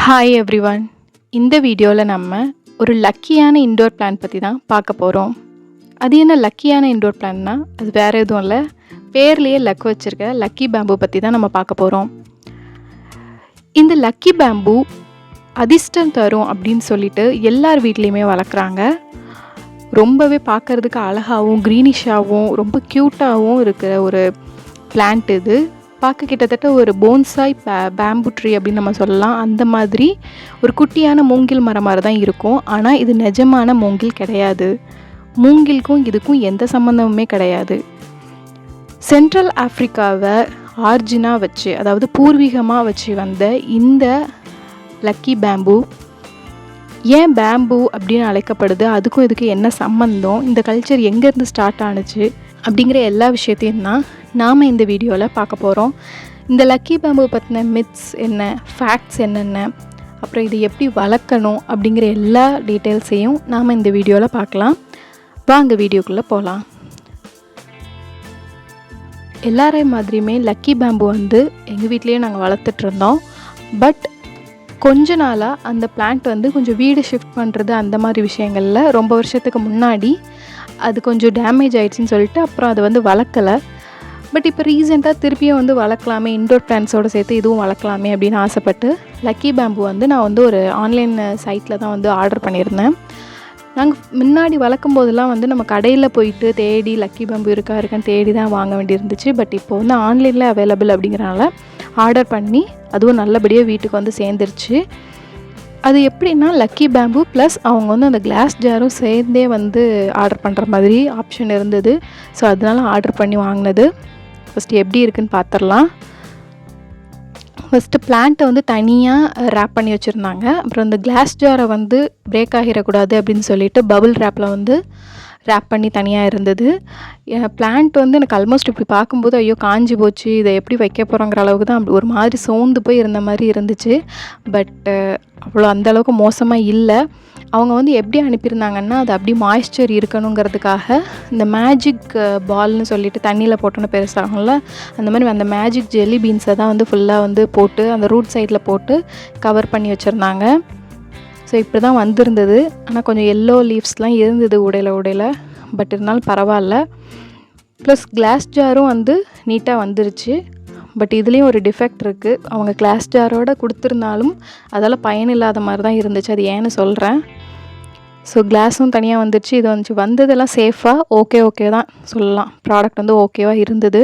Hi everyone. இந்த வீடியோவில் நம்ம ஒரு லக்கியான இன்டோர் பிளான்ட் பற்றி தான் பார்க்க போகிறோம். அது என்ன லக்கியான இன்டோர் பிளான்ட்னா, அது வேறு எதுவும் இல்லை, பேர்லேயே லக் வச்சுருக்க லக்கி பேம்பு பற்றி தான் நம்ம பார்க்க போகிறோம். இந்த லக்கி பேம்பு அதிர்ஷ்டம் தரும் அப்படின்னு சொல்லிட்டு எல்லார் வீட்லேயுமே வளர்க்குறாங்க. ரொம்பவே பார்க்குறதுக்கு அழகாகவும் க்ரீனிஷாகவும் ரொம்ப க்யூட்டாகவும் இருக்கிற ஒரு பிளான்ட் இது. பார்க்க கிட்டத்தட்ட ஒரு போன்சாய் பேம்பு ட்ரீ அப்படின்னு நம்ம சொல்லலாம். அந்த மாதிரி ஒரு குட்டியான மூங்கில் மரம் மாதிரி தான் இருக்கும். ஆனால் இது நிஜமான மூங்கில் கிடையாது. மூங்கிலுக்கும் இதுக்கும் எந்த சம்மந்தமுமே கிடையாது. சென்ட்ரல் ஆஃப்ரிக்காவை ஆர்ஜினாக வச்சு, அதாவது பூர்வீகமாக வச்சு வந்த இந்த லக்கி பேம்பு ஏன் பேம்பு அப்படின்னு அழைக்கப்படுது, அதுக்கும் இதுக்கு என்ன சம்மந்தம், இந்த கல்ச்சர் எங்கேருந்து ஸ்டார்ட் ஆணுச்சு அப்படிங்கிற எல்லா விஷயத்தையும் தான் நாம் இந்த வீடியோவில் பார்க்க போகிறோம். இந்த லக்கி பேம்பு பற்றின மித்ஸ் என்ன, ஃபேக்ட்ஸ் என்னென்ன, அப்புறம் இது எப்படி வளர்க்கணும் அப்படிங்கிற எல்லா டீட்டெயில்ஸையும் நாம் இந்த வீடியோவில் பார்க்கலாம். வாங்க வீடியோக்குள்ளே போகலாம். எல்லாரையும் மாதிரியுமே லக்கி பேம்பு எங்கள் வீட்லேயே நாங்கள் வளர்த்துட்ருந்தோம். பட் கொஞ்ச நாளாக அந்த பிளான்ட் கொஞ்சம் வீடு ஷிஃப்ட் பண்ணுறது அந்த மாதிரி விஷயங்களில் ரொம்ப வருஷத்துக்கு முன்னாடி அது கொஞ்சம் டேமேஜ் ஆகிடுச்சின்னு சொல்லிட்டு அப்புறம் அதை வளர்க்கலை. பட் இப்போ ரீசெண்டாக திருப்பியும் வளர்க்கலாமே, இன்டோர் பிளான்ட்ஸோடு சேர்த்து இதுவும் வளர்க்கலாமே அப்படின்னு ஆசைப்பட்டு லக்கி பேம்பு நான் ஒரு ஆன்லைன் சைட்டில் தான் ஆர்டர் பண்ணியிருந்தேன். நாங்கள் முன்னாடி வளர்க்கும் போதெல்லாம் நம்ம கடையில் போயிட்டு தேடி லக்கி பேம்பு இருக்கான்னு தேடி தான் வாங்க வேண்டியிருந்துச்சு. பட் இப்போ ஆன்லைனில் அவைலபிள் அப்படிங்கிறனால ஆர்டர் பண்ணி அதுவும் நல்லபடியாக வீட்டுக்கு சேர்ந்துருச்சு. அது எப்படின்னா, லக்கி பேம்பு ப்ளஸ் அவங்க அந்த கிளாஸ் ஜாரும் சேர்ந்தே ஆர்டர் பண்ணுற மாதிரி ஆப்ஷன் இருந்தது. ஸோ அதனால ஆர்டர் பண்ணி வாங்கினது. ஃபஸ்ட்டு எப்படி இருக்குதுன்னு பார்த்துடலாம். ஃபஸ்ட்டு பிளான்ட்டை தனியாக ரேப் பண்ணி வச்சுருந்தாங்க. அப்புறம் இந்த கிளாஸ் ஜாரை பிரேக் ஆகிடக்கூடாது அப்படின்னு சொல்லிட்டு பபுள் ரேப்பில் ரேப் பண்ணி தனியாக இருந்தது. பிளான்ட் எனக்கு ஆல்மோஸ்ட் இப்படி பார்க்கும்போது ஐயோ காஞ்சி போச்சு, இதை எப்படி வைக்க போகிறோங்கிற அளவுக்கு தான் அப்படி ஒரு மாதிரி சோர்ந்து போய் இருந்த மாதிரி இருந்துச்சு. பட் அவ்வளோ அந்தளவுக்கு மோசமாக இல்லை. அவங்க எப்படி அனுப்பியிருந்தாங்கன்னா, அது அப்படி மாய்ஸ்சர் இருக்கணுங்கிறதுக்காக இந்த மேஜிக் பால்னு சொல்லிட்டு தண்ணியில் போட்டோன்னு பெருசாகும்ல, அந்த மாதிரி அந்த மேஜிக் ஜெல்லி பீன்ஸை தான் ஃபுல்லாக போட்டு அந்த ரூட் சைடில் போட்டு கவர் பண்ணி வச்சுருந்தாங்க. ஸோ இப்படி தான் வந்திருந்தது. ஆனால் கொஞ்சம் எல்லோ லீவ்ஸ்லாம் இருந்தது உடையில். பட் இருந்தாலும் பரவாயில்ல. ப்ளஸ் கிளாஸ் ஜாரும் நீட்டாக வந்துருச்சு. பட் இதுலேயும் ஒரு டிஃபெக்ட் இருக்குது. அவங்க கிளாஸ் ஜாரோடு கொடுத்துருந்தாலும் அதால் பயனில்லாத மாதிரி தான் இருந்துச்சு. அது ஏன்னு சொல்கிறேன். ஸோ கிளாஸும் தனியாக வந்துருச்சு. இது வந்ததெல்லாம் சேஃபாக ஓகே தான் சொல்லலாம். ப்ராடக்ட் ஓகேவாக இருந்தது.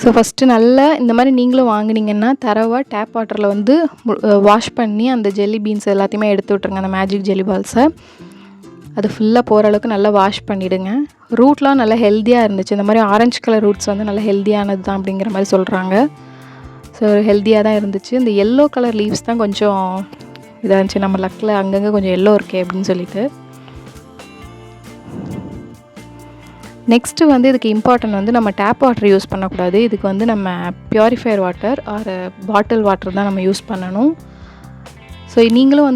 ஸோ ஃபஸ்ட்டு நல்லா இந்த மாதிரி நீங்களும் வாங்கினீங்கன்னா தரவாக டேப் வாட்டரில் வாஷ் பண்ணி அந்த ஜெல்லி பீன்ஸ் எல்லாத்தையுமே எடுத்து விட்ருங்க. அந்த மேஜிக் ஜெல்லி பால்ஸை அது ஃபுல்லாக போகிற அளவுக்கு நல்லா வாஷ் பண்ணிவிடுங்க. ரூட்லாம் நல்லா ஹெல்த்தியாக இருந்துச்சு. இந்த மாதிரி ஆரஞ்சு கலர் ரூட்ஸ் நல்லா ஹெல்த்தியானது தான் அப்படிங்கிற மாதிரி சொல்கிறாங்க. ஸோ ஹெல்த்தியாக தான் இருந்துச்சு. இந்த எல்லோ கலர் லீவ்ஸ் தான் கொஞ்சம் இதாக இருந்துச்சு. நம்ம லக்கில் அங்கங்கே கொஞ்சம் எல்லோ இருக்கே அப்படின்னு சொல்லிட்டு. நெக்ஸ்ட்டு இதுக்கு இம்பார்ட்டன்ட் நம்ம டேப் வாட்டர் யூஸ் பண்ணக்கூடாது. இதுக்கு நம்ம purifier water or bottle water தான் நம்ம யூஸ் பண்ணணும். ஸோ நீங்களும்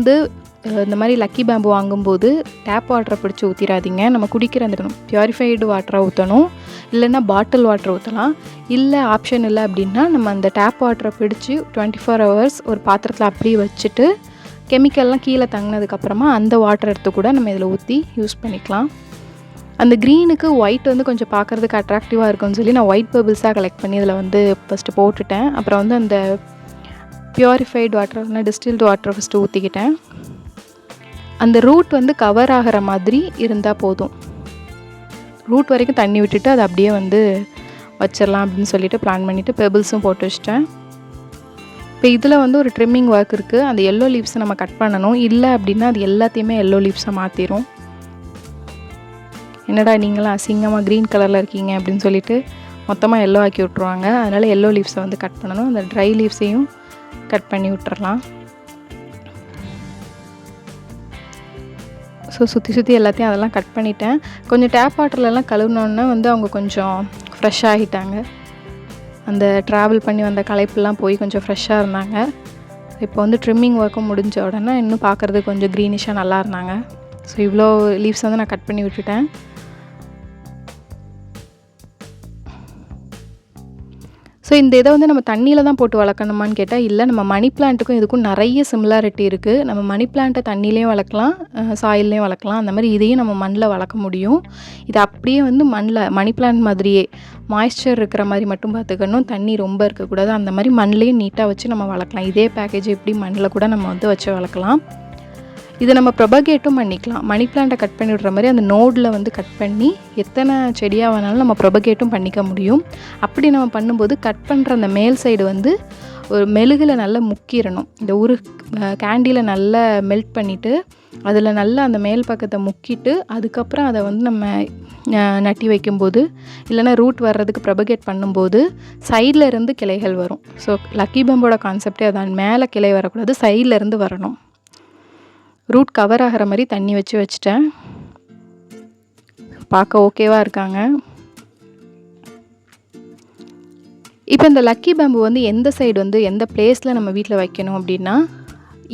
இந்த மாதிரி லக்கி பேம்பு வாங்கும்போது டேப் வாட்டரை பிடிச்சி ஊற்றிடாதீங்க. நம்ம குடிக்கிற அந்த பியூரிஃபைடு வாட்டரை ஊற்றணும். இல்லைன்னா பாட்டில் வாட்டர் ஊற்றலாம். இல்லை ஆப்ஷன் இல்லை அப்படின்னா நம்ம அந்த டேப் வாட்டரை பிடிச்சி 24 hours ஒரு பாத்திரத்தில் அப்படியே வச்சுட்டு கெமிக்கல்லாம் கீழே தங்கினதுக்கப்புறமா அந்த வாட்டர் எடுத்து கூட நம்ம இதில் ஊற்றி யூஸ் பண்ணிக்கலாம். அந்த க்ரீனுக்கு ஒயிட் கொஞ்சம் பார்க்குறதுக்கு அட்ராக்டிவாக இருக்குன்னு சொல்லி நான் ஒயிட் பபிள்ஸாக கலெக்ட் பண்ணி இதில் ஃபஸ்ட்டு போட்டுட்டேன். அப்புறம் அந்த பியூரிஃபைடு வாட்டர் டிஸ்டில்டு வாட்டரை ஃபஸ்ட்டு ஊற்றிக்கிட்டேன். அந்த ரூட் கவர் ஆகிற மாதிரி இருந்தால் போதும். ரூட் வரைக்கும் தண்ணி விட்டுட்டு அதை அப்படியே வச்சிடலாம் அப்படின்னு சொல்லிட்டு பிளான் பண்ணிவிட்டு பெபிள்ஸும் போட்டு வச்சிட்டேன். இப்போ இதில் ஒரு ட்ரிம்மிங் ஒர்க் இருக்குது. அந்த எல்லோ லீவ்ஸை நம்ம கட் பண்ணணும். இல்லை அப்படின்னா அது எல்லாத்தையுமே எல்லோ லீவ்ஸை மாற்றிடும். என்னடா நீங்களாம் அசிங்கமாக க்ரீன் கலரில் இருக்கீங்க அப்படின்னு சொல்லிட்டு மொத்தமாக எல்லோ ஆக்கி விட்ருவாங்க. அதனால் எல்லோ லீவ்ஸை கட் பண்ணணும். அந்த ட்ரை லீவ்ஸையும் கட் பண்ணி விட்டுறலாம். ஸோ சுற்றி எல்லாத்தையும் அதெல்லாம் கட் பண்ணிட்டேன். கொஞ்சம் டேப் வாட்டர்லலாம் கழுவுனோன்னே அவங்க கொஞ்சம் ஃப்ரெஷ் ஆகிட்டாங்க. அந்த ட்ராவல் பண்ணி வந்த களைப்பெல்லாம் போய் கொஞ்சம் ஃப்ரெஷ்ஷாக இருந்தாங்க. இப்போ ட்ரிம்மிங் ஒர்க்கும் முடிஞ்ச உடனே இன்னும் பார்க்குறதுக்கு கொஞ்சம் க்ரீனிஷாக நல்லா இருந்தாங்க. ஸோ இவ்வளோ லீவ்ஸ் நான் கட் பண்ணி விட்டுட்டேன். ஸோ ஸோ இந்த இதை வந்து நம்ம தண்ணியில் தான் போட்டு வளர்க்கணுமான்னு கேட்டால் இல்லை, நம்ம மணி பிளான்ட்டுக்கும் இதுக்கும் நிறைய சிமிலாரிட்டி இருக்குது. நம்ம மணி பிளான்ட்டை தண்ணியிலையும் வளர்க்கலாம், சாயில்லையும் வளர்க்கலாம். அந்த மாதிரி இதையும் நம்ம மண்ணில் வளர்க்க முடியும். இது அப்படியே வந்து மண்ணில் மணி பிளான்ட் மாதிரியே மாய்ஸ்சர் இருக்கிற மாதிரி மட்டும் பார்த்துக்கணும், தண்ணி ரொம்ப இருக்கக்கூடாது. அந்த மாதிரி மண்ணிலையும் நீட்டாக வச்சு நம்ம வளர்க்கலாம். இதே பேக்கேஜ் எப்படி மண்ணில் கூட நம்ம வந்து வச்சு வளர்க்கலாம். இதை நம்ம ப்ரொபகேட்டும் பண்ணிக்கலாம். மணி பிளான்ட்டை கட் பண்ணி விடுற மாதிரி அந்த நோடில் வந்து கட் பண்ணி எத்தனை செடியாக வேணாலும் நம்ம ப்ரொபகேட்டும் பண்ணிக்க முடியும். அப்படி நம்ம பண்ணும்போது கட் பண்ணுற அந்த மேல் சைடு வந்து ஒரு மெழுகில் நல்லா முக்கிடணும். இந்த கேண்டியில் நல்லா மெல்ட் பண்ணிவிட்டு அதில் நல்லா அந்த மேல் பக்கத்தை முக்கிட்டு அதுக்கப்புறம் அதை வந்து நம்ம நட்டி வைக்கும்போது, இல்லைனா ரூட் வர்றதுக்கு ப்ரொபகேட் பண்ணும்போது சைடில் இருந்து கிளைகள் வரும். ஸோ லக்கி பேம்போட கான்செப்டே அதான், மேலே கிளை வரக்கூடாது, சைடில் இருந்து வரணும். ரூட் கவர் ஆகிற மாதிரி தண்ணி வச்சுட்டேன். பார்க்க ஓகேவாக இருக்காங்க. இப்போ இந்த லக்கி பேம்பு வந்து எந்த சைடு வந்து எந்த பிளேஸில் நம்ம வீட்டில் வைக்கணும் அப்படின்னா,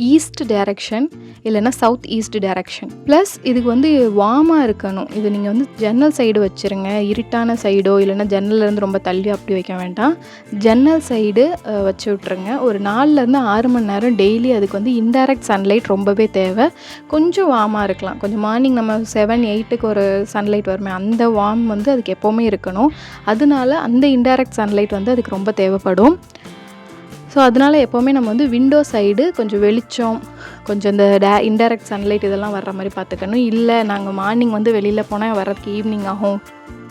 ஈஸ்ட் டைரக்ஷன் இல்லைன்னா சவுத் ஈஸ்ட் டைரக்ஷன். ப்ளஸ் இதுக்கு வந்து வார்மாக இருக்கணும். இது நீங்கள் வந்து ஜன்னல் சைடு வச்சுருங்க. இருட்டான சைடோ இல்லைன்னா ஜன்னல்லேருந்து ரொம்ப தள்ளி அப்படி வைக்க வேண்டாம். ஜன்னல் சைடு வச்சு விட்ருங்க. ஒரு 4லேருந்து 6 மணி நேரம் டெய்லி அதுக்கு வந்து இன்டைரக்ட் சன்லைட் ரொம்பவே தேவை. கொஞ்சம் வார்மாக இருக்கலாம். கொஞ்சம் மார்னிங் நம்ம 7-8க்கு ஒரு சன்லைட் வருமே, அந்த வார்ம் வந்து அதுக்கு எப்போவுமே இருக்கணும். அதனால அந்த இன்டைரக்ட் சன்லைட் வந்து அதுக்கு ரொம்ப தேவைப்படும். ஸோ அதனால் எப்போவுமே நம்ம வந்து விண்டோ சைடு கொஞ்சம் வெளிச்சம், கொஞ்சம் இந்த இன்டைரக்ட் சன்லைட் இதெல்லாம் வர்ற மாதிரி பார்த்துக்கணும். இல்லை நாங்கள் மார்னிங் வந்து வெளியில் போனால் வர்றதுக்கு ஈவினிங் ஆகும்,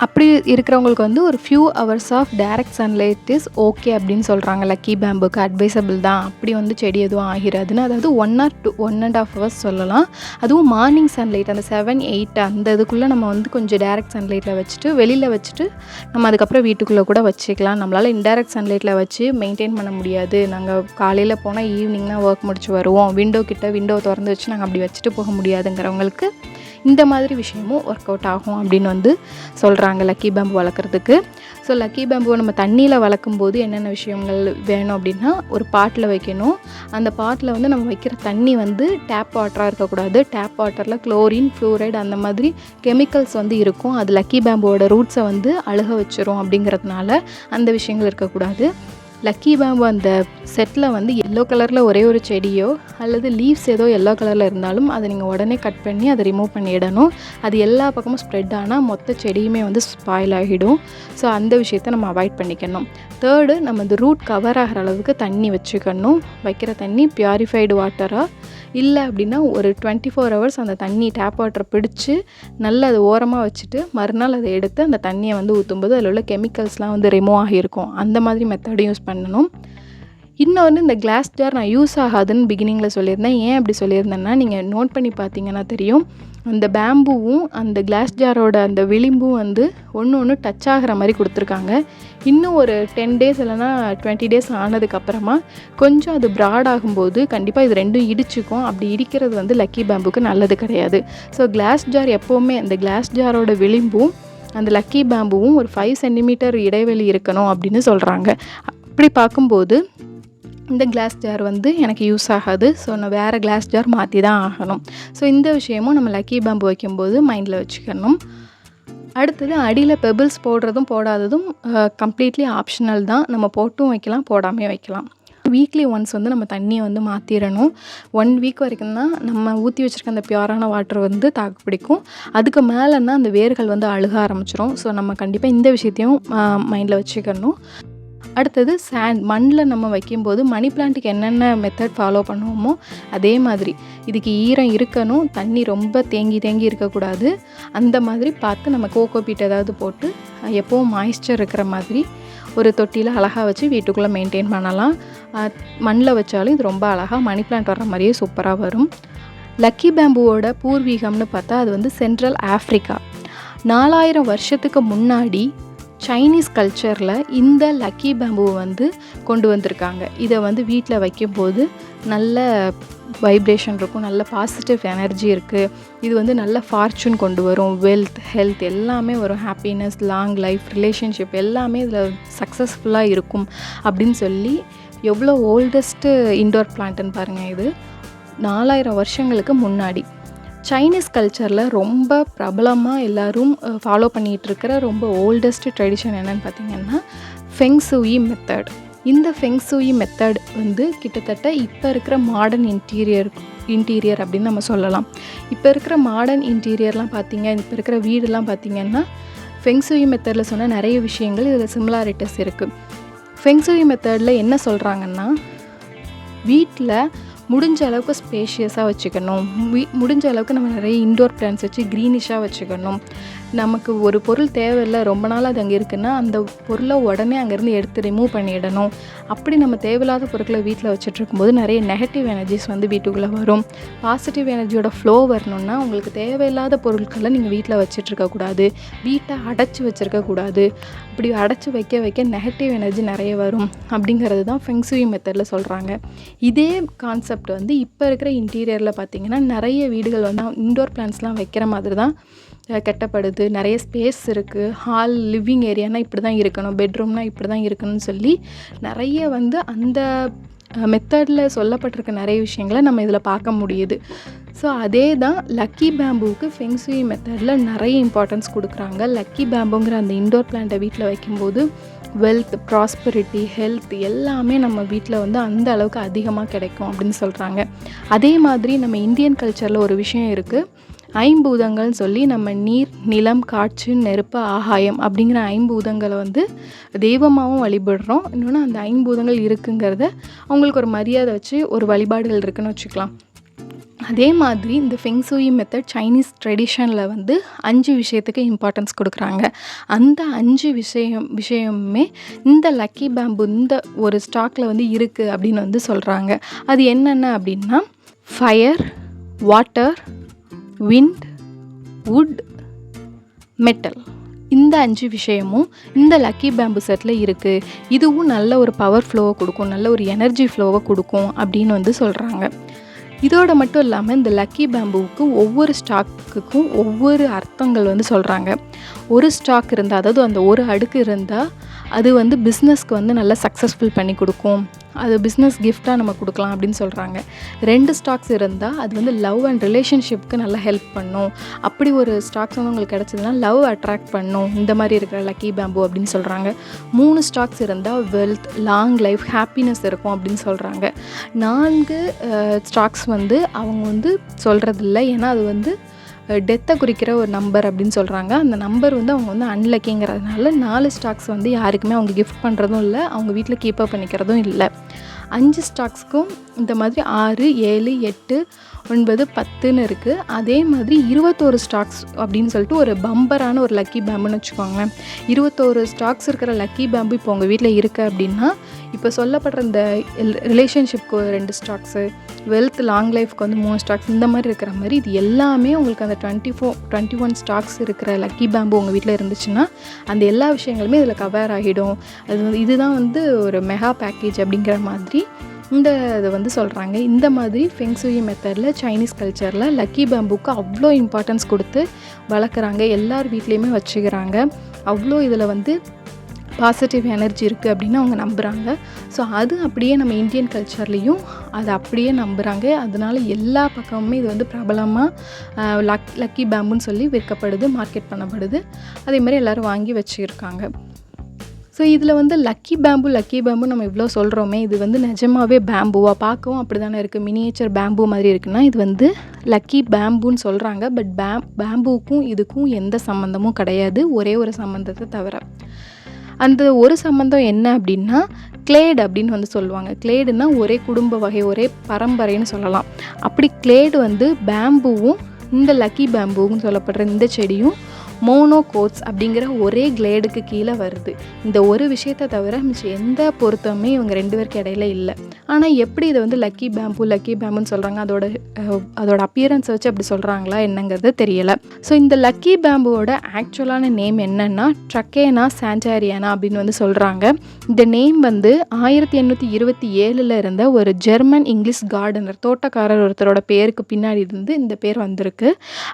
அப்படி இருக்கிறவங்களுக்கு வந்து ஒரு few hours of direct sunlight is okay அப்படின்னு சொல்கிறாங்க. லக்கி பேம்புக்கு அட்வைசபிள் தான். அப்படி வந்து செடி எதுவும் ஆகிராதுன்னு, அதாவது 1 or 1.5 hours சொல்லலாம். அதுவும் மார்னிங் சன்லைட் அந்த 7-8 அந்த இதுக்குள்ளே நம்ம வந்து கொஞ்சம் டைரக்ட் சன்லைட்டில் வச்சுட்டு வெளியில் வச்சுட்டு நம்ம அதுக்கப்புறம் வீட்டுக்குள்ளே கூட வச்சுக்கலாம். நம்மளால் இன்டைரக்ட் சன்லைட்டில் வச்சு மெயின்டைன் பண்ண முடியாது, நாங்கள் காலையில் போனால் ஈவினிங் தான் ஒர்க் முடிச்சு வருவோம், விண்டோ திறந்து வச்சு நாங்கள் அப்படி வச்சுட்டு போக முடியாதுங்கிறவங்களுக்கு இந்த மாதிரி விஷயமும் ஒர்க் அவுட் ஆகும் அப்படின்னு வந்து சொல்கிறாங்க லக்கி பேம்பு வளர்க்குறதுக்கு. ஸோ லக்கி பேம்புவை நம்ம தண்ணியில் வளர்க்கும்போது என்னென்ன விஷயங்கள் வேணும் அப்படின்னா, ஒரு பாட்டில் வைக்கணும். அந்த பாட்டில் வந்து நம்ம வைக்கிற தண்ணி வந்து டேப் வாட்டராக இருக்கக்கூடாது. டேப் வாட்டரில் குளோரின், ஃப்ளூரைடு அந்த மாதிரி கெமிக்கல்ஸ் வந்து இருக்கும். அது லக்கி பேம்போட ரூட்ஸை வந்து அழுக வச்சிரும். அப்படிங்கிறதுனால அந்த விஷயங்கள் இருக்கக்கூடாது. லக்கி பேம்பு அந்த செட்டில் வந்து எல்லோ கலரில் ஒரே ஒரு செடியோ அல்லது லீவ்ஸ் ஏதோ எல்லோ கலரில் இருந்தாலும் அதை நீங்கள் உடனே கட் பண்ணி அதை ரிமூவ் பண்ணிடணும். அது எல்லா பக்கமும் ஸ்ப்ரெட் ஆனால் மொத்த செடியுமே வந்து ஸ்பாயில் ஆகிடும். ஸோ அந்த விஷயத்தை நம்ம அவாய்ட் பண்ணிக்கணும். தேர்டு, நம்ம இந்த ரூட் கவர் ஆகிற அளவுக்கு தண்ணி வச்சுக்கணும். வைக்கிற தண்ணி பியூரிஃபைடு வாட்டராக, இல்லை அப்படின்னா ஒரு 24 hours அந்த தண்ணி டேப் வாட்டரை பிடிச்சி நல்லா அதை ஓரமாக வச்சுட்டு மறுநாள் அதை எடுத்து அந்த தண்ணியை வந்து ஊற்றும்போது அதில் உள்ள கெமிக்கல்ஸ்லாம் வந்து ரிமூவ் ஆகியிருக்கும். அந்த மாதிரி மெத்தடும் யூஸ் பண்ணணும். இன்னொன்று, இந்த கிளாஸ் ஜார் நான் யூஸ் ஆகாதுன்னு பிகினிங்கில் சொல்லியிருந்தேன். ஏன் அப்படி சொல்லியிருந்தேன்னா, நீங்கள் நோட் பண்ணி பார்த்தீங்கன்னா தெரியும், அந்த பேம்புவும் அந்த கிளாஸ் ஜாரோட அந்த விளிம்பும் வந்து ஒன்று டச் ஆகிற மாதிரி கொடுத்துருக்காங்க. இன்னும் ஒரு 10 days இல்லைனா 20 days ஆனதுக்கப்புறமா கொஞ்சம் அது ப்ராட் ஆகும்போது கண்டிப்பாக இது ரெண்டும் இடிச்சுக்கும். அப்படி இடிக்கிறது வந்து லக்கி பேம்புக்கு நல்லது கிடையாது. ஸோ கிளாஸ் ஜார் எப்போவுமே அந்த கிளாஸ் ஜாரோட விளிம்பும் அந்த லக்கி பேம்புவும் ஒரு 5 centimeter இடைவெளி இருக்கணும் அப்படின்னு சொல்கிறாங்க. அப்படி பார்க்கும்போது இந்த கிளாஸ் ஜார் வந்து எனக்கு யூஸ் ஆகாது. ஸோ நான் வேறு கிளாஸ் ஜார் மாற்றி தான் ஆகணும். ஸோ இந்த விஷயமும் நம்ம லக்கி பேம்பு வைக்கும்போது மைண்டில் வச்சுக்கணும். அடுத்தது, அடியில் பெபிள்ஸ் போடுறதும் போடாததும் கம்ப்ளீட்லி ஆப்ஷனல் தான். நம்ம போட்டும் வைக்கலாம், போடாமே வைக்கலாம். வீக்லி ஒன்ஸ் வந்து நம்ம தண்ணியை வந்து மாற்றிடணும். 1 week வரைக்கும் தான் நம்ம ஊற்றி வச்சுருக்க அந்த பியூரான வாட்டர் வந்து தாக்கு பிடிக்கும். அதுக்கு மேலேன்னா அந்த வேர்கள் வந்து அழுக ஆரம்பிச்சிடும். ஸோ நம்ம கண்டிப்பாக இந்த விஷயத்தையும் மைண்டில் வச்சுக்கணும். அடுத்தது, மண்ணில் நம்ம வைக்கும்போது மணி பிளான்ட்டுக்கு என்னென்ன மெத்தட் ஃபாலோ பண்ணுவோமோ அதே மாதிரி இதுக்கு ஈரம் இருக்கணும், தண்ணி ரொம்ப தேங்கி இருக்கக்கூடாது. அந்த மாதிரி பார்த்து நம்ம கோகோபீட் ஏதாவது போட்டு எப்போவும் மாய்ஸ்சர் இருக்கிற மாதிரி ஒரு தொட்டியில் அழகாக வச்சு வீட்டுக்குள்ளே மெயின்டைன் பண்ணலாம். மண்ணில் வச்சாலும் இது ரொம்ப அழகாக மணி பிளான்ட் வர்ற மாதிரியே சூப்பராக வரும். லக்கி பேம்புவோட பூர்வீகம்னு பார்த்தா அது வந்து சென்ட்ரல் ஆஃப்ரிக்கா. 4000 வருஷத்துக்கு முன்னாடி சைனீஸ் கல்ச்சரில் இந்த லக்கி பேம்புவை வந்து கொண்டு வந்திருக்காங்க. இதை வந்து வீட்டில் வைக்கும்போது நல்ல வைப்ரேஷன் இருக்கும், நல்ல பாசிட்டிவ் எனர்ஜி இருக்குது. இது வந்து நல்ல ஃபார்ச்சூன் கொண்டு வரும், வெல்த், ஹெல்த் எல்லாமே வரும், ஹாப்பினஸ், லாங் லைஃப், ரிலேஷன்ஷிப் எல்லாமே இதில் சக்ஸஸ்ஃபுல்லாக இருக்கும் அப்படின்னு சொல்லி எவ்வளோ ஓல்டஸ்ட்டு இன்டோர் பிளான்ட்டுன்னு பாருங்கள். இது 4000 வருஷங்களுக்கு முன்னாடி சைனீஸ் கல்ச்சரில் ரொம்ப பிரபலமாக எல்லோரும் ஃபாலோ பண்ணிகிட்டு இருக்கிற ரொம்ப ஓல்டஸ்ட்டு ட்ரெடிஷன் என்னென்னு பார்த்திங்கன்னா ஃபெங்சூயி மெத்தட். இந்த ஃபெங்சூயி மெத்தட் வந்து கிட்டத்தட்ட இப்போ இருக்கிற மாடர்ன் இன்டீரியர் அப்படின்னு நம்ம சொல்லலாம். இப்போ இருக்கிற மாடர்ன் இன்டீரியர்லாம் பார்த்திங்க, இப்போ இருக்கிற வீடுலாம் பார்த்திங்கன்னா ஃபெங்சூயி மெத்தடில் சொன்ன நிறைய விஷயங்கள் இதில் சிமிலாரிட்டிஸ் இருக்குது. ஃபெங்சூயி மெத்தடில் என்ன சொல்கிறாங்கன்னா, வீட்டில் முடிஞ்ச அளவுக்கு ஸ்பேஷியஸாக வச்சுக்கணும், முடிஞ்ச அளவுக்கு நம்ம நிறைய இன்டோர் பிளான்ஸ் வச்சு க்ரீனிஷாக வச்சுக்கணும். நமக்கு ஒரு பொருள் தேவையில்லை, ரொம்ப நாள் அது அங்கே இருக்குன்னா அந்த பொருளை உடனே அங்கேருந்து எடுத்து ரிமூவ் பண்ணிடணும். அப்படி நம்ம தேவையில்லாத பொருட்களை வீட்டில் வச்சுட்டு இருக்கும்போது நிறைய நெகட்டிவ் எனர்ஜிஸ் வந்து வீட்டுக்குள்ளே வரும். பாசிட்டிவ் எனர்ஜியோட ஃப்ளோ வரணுன்னா உங்களுக்கு தேவையில்லாத பொருட்களை நீங்கள் வீட்டில் வச்சிட்ருக்கக்கூடாது, வீட்டை அடைச்சி வச்சுருக்கக்கூடாது. அப்படி அடைச்சி வைக்க வைக்க நெகட்டிவ் எனர்ஜி நிறைய வரும் அப்படிங்கிறது தான் ஃபெங்சூயி மெத்தடில் சொல்கிறாங்க. இதே கான்செப்ட் வந்து இப்போ இருக்கிற இன்டீரியரில் பார்த்திங்கன்னா நிறைய வீடுகள் வந்து இன்டோர் பிளான்ஸ்லாம் வைக்கிற மாதிரி தான் கட்டப்படுது. நிறைய ஸ்பேஸ் இருக்குது, ஹால் லிவிங் ஏரியானா இப்படி தான் இருக்கணும், பெட்ரூம்னா இப்படி தான் இருக்கணும்னு சொல்லி நிறைய வந்து அந்த மெத்தடில் சொல்லப்பட்டிருக்க நிறைய விஷயங்களை நம்ம இதில் பார்க்க முடியுது. ஸோ அதே தான் லக்கி பேம்புவுக்கு ஃபெங்சூயி மெத்தடில் நிறைய இம்பார்ட்டன்ஸ் கொடுக்குறாங்க. லக்கி பேம்புங்கிற அந்த இன்டோர் பிளான்ட்டை வீட்டில் வைக்கும்போது வெல்த், ப்ராஸ்பரிட்டி, ஹெல்த் எல்லாமே நம்ம வீட்டில் வந்து அந்த அளவுக்கு அதிகமாக கிடைக்கும் அப்படின்னு சொல்கிறாங்க. அதே மாதிரி நம்ம இந்தியன் கல்ச்சரில் ஒரு விஷயம் இருக்குது, ஐம்பூதங்கள்னு சொல்லி நம்ம நீர், நிலம், காற்று, நெருப்பு, ஆகாயம் அப்படிங்கிற ஐம்பூதங்களை வந்து தெய்வமாகவும் வழிபடுறோம். இன்னொன்று அந்த ஐம்பூதங்கள் இருக்குங்கிறத அவங்களுக்கு ஒரு மரியாதை வச்சு ஒரு வழிபாடுகள் இருக்குன்னு வச்சுக்கலாம். அதே மாதிரி இந்த ஃபெங்சூயி மெத்தட் சைனீஸ் ட்ரெடிஷனில் வந்து 5 விஷயத்துக்கு இம்பார்ட்டன்ஸ் கொடுக்குறாங்க. அந்த 5 விஷயமுமே இந்த லக்கி பேம்பு இந்த ஒரு ஸ்டாக்கில் வந்து இருக்குது அப்படின்னு வந்து சொல்கிறாங்க. அது என்னென்ன அப்படின்னா fire, water, wind, would, metal. இந்த 5 விஷயமும் இந்த லக்கி பேம்பு செட்டில் இருக்குது. இதுவும் நல்ல ஒரு பவர் ஃப்ளோவை கொடுக்கும், நல்ல ஒரு எனர்ஜி ஃப்ளோவை கொடுக்கும் அப்படின்னு வந்து சொல்கிறாங்க. இதோடு மட்டும் இல்லாமல் இந்த லக்கி பேம்புவுக்கு ஒவ்வொரு ஸ்டாக்குக்கும் ஒவ்வொரு அர்த்தங்கள் வந்து சொல்கிறாங்க. ஒரு ஸ்டாக் இருந்தால், அதாவது அந்த ஒரு அடுக்கு இருந்தால் அது வந்து பிஸ்னஸ்க்கு வந்து நல்லா சக்ஸஸ்ஃபுல் பண்ணி கொடுக்கும், அது பிஸ்னஸ் கிஃப்டாக நம்ம கொடுக்கலாம் அப்படின்னு சொல்கிறாங்க. 2 ஸ்டாக்ஸ் இருந்தால் அது வந்து லவ் அண்ட் ரிலேஷன்ஷிப்க்கு நல்லா ஹெல்ப் பண்ணும். அப்படி ஒரு ஸ்டாக்ஸ் வந்து உங்களுக்கு கிடச்சதுன்னா லவ் அட்ராக்ட் பண்ணும், இந்த மாதிரி இருக்கிற லக்கி பேம்பு அப்படின்னு சொல்கிறாங்க. 3 ஸ்டாக்ஸ் இருந்தால் வெல்த், லாங் லைஃப், ஹாப்பினஸ் இருக்கும் அப்படின்னு சொல்கிறாங்க. 4 ஸ்டாக்ஸ் வந்து அவங்க வந்து சொல்கிறதில்ல, ஏன்னா அது வந்து டெத்தை குறிக்கிற ஒரு நம்பர் அப்படின்னு சொல்கிறாங்க. அந்த நம்பர் வந்து அவங்க வந்து அன்லக்கிங்கிறதுனால 4 ஸ்டாக்ஸ் வந்து யாருக்குமே அவங்க கிஃப்ட் பண்ணுறதும் இல்லை, அவங்க வீட்டில் கீப்பப் பண்ணிக்கிறதும் இல்லை. 5 ஸ்டாக்ஸ்க்கும் இந்த மாதிரி 6, 7, 8, 9, 10ன்னு இருக்குது. அதே மாதிரி 21 ஸ்டாக்ஸ் அப்படின்னு சொல்லிட்டு ஒரு பம்பரான ஒரு லக்கி பேம்புன்னு வச்சுக்கோங்களேன். 21 ஸ்டாக்ஸ் இருக்கிற லக்கி பேம்பு இப்போ உங்கள் வீட்டில் இருக்குது அப்படின்னா, இப்போ சொல்லப்படுற இந்த ரிலேஷன்ஷிப்க்கு 2 ஸ்டாக்ஸு, வெல்த், லாங் லைஃப்க்கு வந்து 3 ஸ்டாக்ஸ், இந்த மாதிரி இருக்கிற மாதிரி இது எல்லாமே உங்களுக்கு அந்த 21 ஸ்டாக்ஸ் இருக்கிற லக்கி பேம்பு உங்கள் வீட்டில் இருந்துச்சுன்னா அந்த எல்லா விஷயங்களுமே இதில் கவர் ஆகிடும். அது வந்து இதுதான் வந்து ஒரு மெகா பேக்கேஜ் அப்படிங்கிற மாதிரி இந்த இது வந்து சொல்கிறாங்க. இந்த மாதிரி ஃபெங்சூயி மெத்தடில் சைனீஸ் கல்ச்சரில் லக்கி பேம்புக்கு அவ்வளோ இம்பார்ட்டன்ஸ் கொடுத்து வளர்க்குறாங்க, எல்லார் வீட்லேயுமே வச்சுக்கிறாங்க. அவ்வளோ இதில் வந்து பாசிட்டிவ் எனர்ஜி இருக்குது அப்படின்னு அவங்க நம்புகிறாங்க. ஸோ அது அப்படியே நம்ம இந்தியன் கல்ச்சர்லேயும் அதை அப்படியே நம்புகிறாங்க. அதனால எல்லா பக்கமுமே இது வந்து பிரபலமாக லக்கி பேம்புன்னு சொல்லி விற்கப்படுது, மார்க்கெட் பண்ணப்படுது. அதே மாதிரி எல்லோரும் வாங்கி வச்சுருக்காங்க. ஸோ இதில் வந்து லக்கி பேம்பு நம்ம இவ்வளோ சொல்கிறோமே, இது வந்து நிஜமாகவே பேம்புவாக பார்க்கவும் அப்படி தானே இருக்குது, மினியேச்சர் பேம்பு மாதிரி இருக்குன்னா இது வந்து லக்கி பேம்புன்னு சொல்கிறாங்க. பட் பேம்புக்கும் இதுக்கும் எந்த சம்மந்தமும் கிடையாது, ஒரே ஒரு சம்மந்தத்தை தவிர. அந்த ஒரு சம்மந்தம் என்ன அப்படின்னா கிளேடு அப்படின்னு வந்து சொல்லுவாங்க. கிளேடுன்னா ஒரே குடும்ப வகை, ஒரே பரம்பரைன்னு சொல்லலாம். அப்படி கிளேடு வந்து பேம்புவும் இந்த லக்கி பேம்புன்னு சொல்லப்படுற இந்த செடியும் மோனோகோட்ஸ் அப்படிங்கிற ஒரே கிளேடுக்கு கீழே வருது. இந்த ஒரு விஷயத்தை தவிர மிச்சம் எந்த பொருத்தமே இவங்க 2 பேருக்கு இடையில இல்லை. ஆனால் எப்படி இதை வந்து லக்கி பேம்புன்னு சொல்கிறாங்க, அதோட அப்பியரன்ஸை வச்சு அப்படி சொல்கிறாங்களா என்னங்கிறது தெரியலை. ஸோ இந்த லக்கி பேம்புவோட ஆக்சுவலான நேம் என்னன்னா ட்ரக்கேனா சான்டாரியானா அப்படின்னு வந்து சொல்கிறாங்க. இந்த நேம் வந்து 1827 இருந்த ஒரு ஜெர்மன் இங்கிலீஷ் கார்டனர், தோட்டக்காரர் ஒருத்தரோட பேருக்கு பின்னாடி இருந்து இந்த பேர் வந்திருக்கு.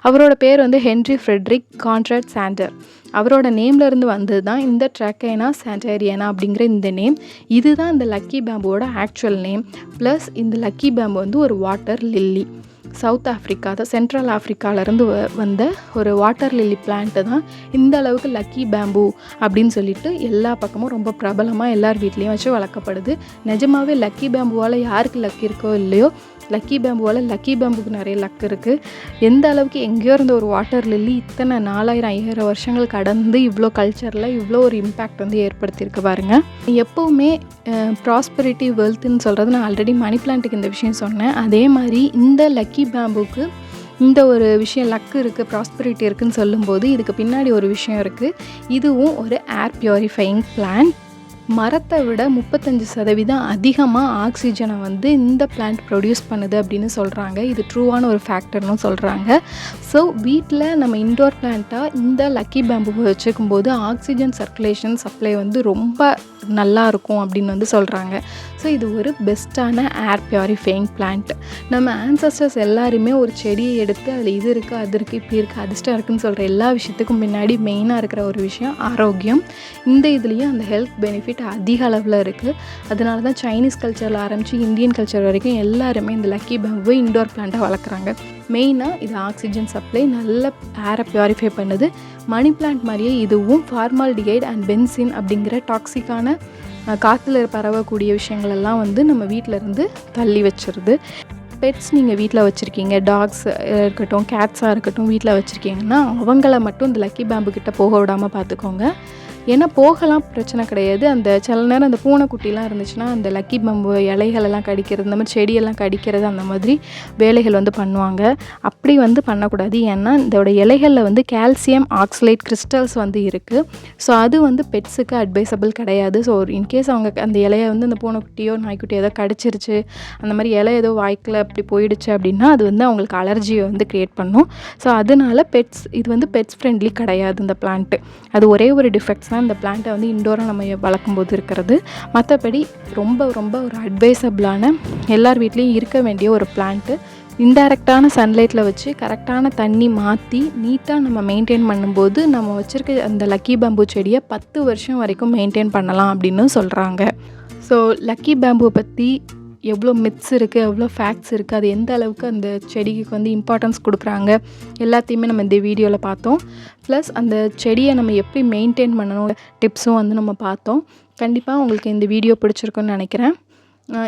அவரோட பேர் வந்து ஹென்ரி ஃப்ரெட்ரிக் கான்ட்ராட் சாண்டர். அவரோட நேம்ல இருந்து வந்தது தான் இந்த ட்ரக்கேனா சான்டாரியானா அப்படிங்கிற இந்த நேம். இதுதான் இந்த லக்கி பேம்புவோட ஆக்சுவல் நேம். ப்ளஸ் இந்த லக்கி பேம்பு வந்து ஒரு வாட்டர் லில்லி. சவுத் ஆஃப்ரிக்கா, அதாவது சென்ட்ரல் ஆஃப்ரிக்காவிலேருந்து வந்த ஒரு வாட்டர் லில்லி பிளான்ட்டு தான் இந்த அளவுக்கு லக்கி பேம்பூ அப்படின்னு சொல்லிட்டு எல்லா பக்கமும் ரொம்ப பிரபலமாக எல்லார் வீட்லேயும் வச்சு வளர்க்கப்படுது. நிஜமாகவே லக்கி பேம்பூவால் யாருக்கு லக்கி இருக்கோ இல்லையோ, லக்கி பேம்புவால் லக்கி பேம்புக்கு நிறைய லக் இருக்குது. எந்த அளவுக்கு எங்கேயோ இருந்த ஒரு வாட்டர் லில்லி இத்தனை 4000-5000 வருஷங்கள் கடந்து இவ்வளோ கல்ச்சரில் இவ்வளோ ஒரு இம்பேக்ட் வந்து ஏற்படுத்தியிருக்கு பாருங்கள். எப்போவுமே ப்ராஸ்பெரிட்டி வெல்த்துன்னு சொல்கிறது, நான் ஆல்ரெடி மணி பிளான்ட்டுக்கு இந்த விஷயம் சொன்னேன். அதே மாதிரி இந்த லக்கி பேம்புக்கு இந்த ஒரு விஷயம் லக்கு இருக்குது, ப்ராஸ்பெரிட்டி இருக்குதுன்னு சொல்லும்போது இதுக்கு பின்னாடி ஒரு விஷயம் இருக்குது. இதுவும் ஒரு ஏர் பியூரிஃபையிங் பிளான்ட். மரத்தை விட 35% அதிகமாக ஆக்சிஜனை வந்து இந்த பிளான்ட் ப்ரொடியூஸ் பண்ணுது அப்படின்னு சொல்கிறாங்க. இது ட்ரூவான ஒரு ஃபேக்டர்னு சொல்கிறாங்க. ஸோ வீட்டில் நம்ம இன்டோர் பிளான்ட்டாக இந்த லக்கி பேம்புவை வச்சுக்கும்போது ஆக்சிஜன் சர்க்குலேஷன் சப்ளை வந்து ரொம்ப நல்லா இருக்கும் அப்படின்னு வந்து சொல்கிறாங்க. ஸோ இது ஒரு பெஸ்ட்டான ஏர் பியூரிஃபையிங் பிளான்ட். நம்ம ஆன்சஸ்டர்ஸ் எல்லாருமே ஒரு செடியை எடுத்து அதில் இது இருக்குது, அது இருக்குது, இப்படி இருக்குது, அதிர்ஷ்டம் இருக்குதுன்னு சொல்கிற எல்லா விஷயத்துக்கும் பின்னாடி மெயினாக இருக்கிற ஒரு விஷயம் ஆரோக்கியம். இந்த இதுலேயும் அந்த ஹெல்த் பெனிஃபிட் அதிக அளவில் இருக்குது. அதனால தான் சைனீஸ் கல்ச்சரில் ஆரம்பித்து இந்தியன் கல்ச்சர் வரைக்கும் எல்லாருமே இந்த லக்கி பேம்புவை இன்டோர் பிளான்ட்டாக வளர்க்குறாங்க. மெயினாக இது ஆக்சிஜன் சப்ளை நல்ல ஏரை பியூரிஃபை பண்ணுது. மணி பிளான்ட் மாதிரியே இதுவும் ஃபார்மால்டிஹைட் அண்ட் பென்சின் அப்படிங்கிற டாக்ஸிக்கான காற்றுல பரவக்கூடிய விஷயங்களெல்லாம் வந்து நம்ம வீட்டில் இருந்து தள்ளி வச்சிருது. பெட்ஸ் நீங்கள் வீட்டில் வச்சுருக்கீங்க, டாக்ஸ் இருக்கட்டும், கேட்ஸாக இருக்கட்டும், வீட்டில் வச்சுருக்கீங்கன்னா அவங்கள மட்டும் இந்த லக்கி பேம்பு கிட்ட போக விடாமல் பார்த்துக்கோங்க. ஏன்னா போகலாம், பிரச்சனை கிடையாது. அந்த சில நேரம் அந்த பூனைக்குட்டிலாம் இருந்துச்சுன்னா அந்த லக்கி பேம்பு இலைகளெல்லாம் கடிக்கிறது, இந்த மாதிரி செடியெல்லாம் கடிக்கிறது, அந்த மாதிரி வேலைகள் வந்து பண்ணுவாங்க. அப்படி வந்து பண்ணக்கூடாது. ஏன்னா இதோட இலைகளில் வந்து கால்சியம் ஆக்சலேட் கிறிஸ்டல்ஸ் வந்து இருக்குது. ஸோ அது வந்து பெட்ஸுக்கு அட்வைசபிள் கிடையாது. ஸோ இன்கேஸ் அவங்க அந்த இலையை வந்து அந்த பூனைக்குட்டியோ நாய்க்குட்டியோ ஏதோ கடிச்சிருச்சு, அந்த மாதிரி இலை ஏதோ வாய்க்கில் அப்படி போயிடுச்சு அப்படின்னா அது வந்து அவங்களுக்கு அலர்ஜியை வந்து க்ரியேட் பண்ணும். ஸோ அதனால இது வந்து பெட்ஸ் ஃப்ரெண்ட்லி கிடையாது இந்த பிளான்ட்டு. அது ஒரே ஒரு டிஃபெக்ட்ஸ் தான் இந்த பிளான்ட்டை வந்து இன்டோராக நம்ம வளர்க்கும்போது இருக்கிறது. மற்றபடி ரொம்ப ரொம்ப ஒரு அட்வைசபிளான எல்லார் வீட்லேயும் இருக்க வேண்டிய ஒரு பிளான்ட்டு. இன்டைரக்டான சன்லைட்டில் வச்சு கரெக்டான தண்ணி மாற்றி நீட்டாக நம்ம மெயின்டைன் பண்ணும்போது நம்ம வச்சுருக்க அந்த லக்கி பேம்பு செடியை 10 வருஷம் வரைக்கும் மெயின்டைன் பண்ணலாம் அப்படின்னு சொல்கிறாங்க. ஸோ லக்கி பேம்புவை பற்றி எவ்வளோ மித்ஸ் இருக்குது, எவ்வளோ ஃபேக்ட்ஸ் இருக்குது, அது எந்த அளவுக்கு அந்த செடிக்கு வந்து இம்பார்ட்டன்ஸ் கொடுக்குறாங்க எல்லாத்தையுமே நம்ம இந்த வீடியோவில் பார்த்தோம். ப்ளஸ் அந்த செடியை நம்ம எப்படி மெயின்டைன் பண்ணணும் டிப்ஸும் வந்து நம்ம பார்த்தோம். கண்டிப்பாக உங்களுக்கு இந்த வீடியோ பிடிச்சிருக்குன்னு நினைக்கிறேன்.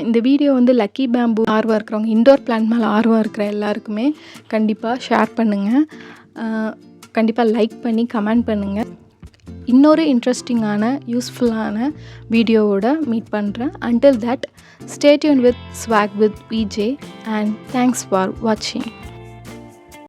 இந்த வீடியோ வந்து லக்கி பேம்பு ஆர்வம் இருக்கிறவங்க, இன்டோர் பிளான்ட் மேலே ஆர்வம் இருக்கிற எல்லாருக்குமே கண்டிப்பாக ஷேர் பண்ணுங்கள். கண்டிப்பாக லைக் பண்ணி கமெண்ட் பண்ணுங்கள். இன்னொரு இன்ட்ரெஸ்டிங்கான யூஸ்ஃபுல்லான வீடியோவோட மீட் பண்ணுறேன். Until that, stay tuned with Swag with VJ and thanks for watching.